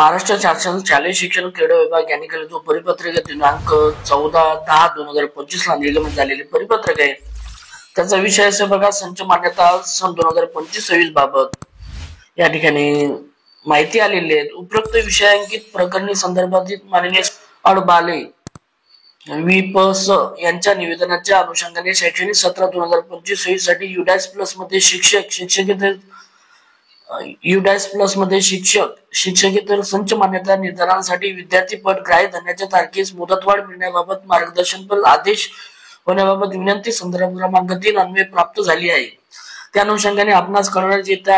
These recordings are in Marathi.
महाराष्ट्र शासन शालेय शिक्षण क्रीडा विभाग यांनी केलेला जो परिपत्रक दिनांक 14/10/2025 ला निर्गमित झालेले परिपत्रक आहे त्याचा विषय असे बघा, संच मान्यता सन 2025-26 बाबत या ठिकाणी माहिती आलेली आहे। उपरोक्त विषयांकित प्रकरणी संदर्भातील माननीय अडबाले विपस यांच्या निवेदनाच्या अनुषंगाने शैक्षणिक सत्र 2025-26 साठी युडॅस प्लस मध्ये शिक्षकेतर संच मान्यता निर्धारणासाठी विद्यार्थी पद ग्राह्य धरण्याच्या तारखेस मुदतवाढ मिळण्याबाबत मार्गदर्शनपर आदेश होण्याबाबत विनंती संदर्भ क्रमांक 3 अन्वये प्राप्त झाली आहे। त्या अनुषंगाने आपणास कळवण्यात येत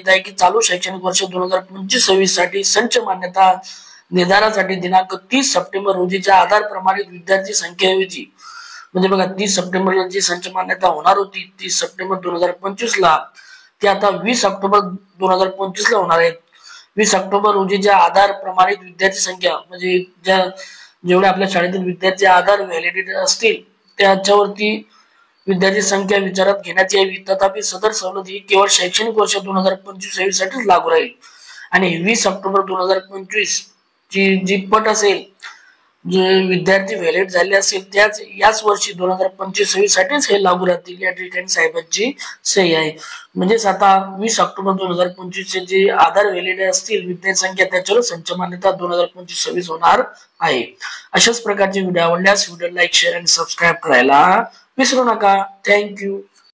आहे की चालू शैक्षणिक वर्ष 2025-26 साठी संच मान्यता निर्धारासाठी दिनांक 30 सप्टेंबर रोजीच्या आधार प्रमाणित विद्यार्थी संख्येऐवजी म्हणजे बघा 30 सप्टेंबरला जी संच मान्यता होणार होती 30 सप्टेंबर 2025 ला ती आता 20 ऑक्टोबर 2025 ला होणार आहे। 20 ऑक्टोबर रोजीच्या आधार प्रमाणित विद्यार्थी संख्या म्हणजे जेवढे आपल्या शाळेतील विद्यार्थी आधार व्हॅलिडिटी असतील त्याच्यावरती विद्यार्थी संख्या विचारात घेण्यात यावी। तथापि सदर सवलत ही केवळ शैक्षणिक वर्ष 2025-26 साठीच लागू राहील आणि 20 ऑक्टोबर 2025 ची जी पट असेल जे विद्यार्थी व्हॅलिड झाले असेल त्याच याच वर्षी 2025-26 साठीच हे लागू राहतील। या ठिकाणी साहेबांची सही आहे। म्हणजेच आता 20 ऑक्टोबर 2025 चे जे आधार व्हॅलिड असतील विद्यार्थी संख्या त्याच्यावर संच मान्यता 2025-26 होणार आहे। अशाच प्रकारचे व्हिडिओ आवडल्यास व्हिडिओ लाईक शेअर आणि सबस्क्राईब करायला विसरू नका। थँक्यू।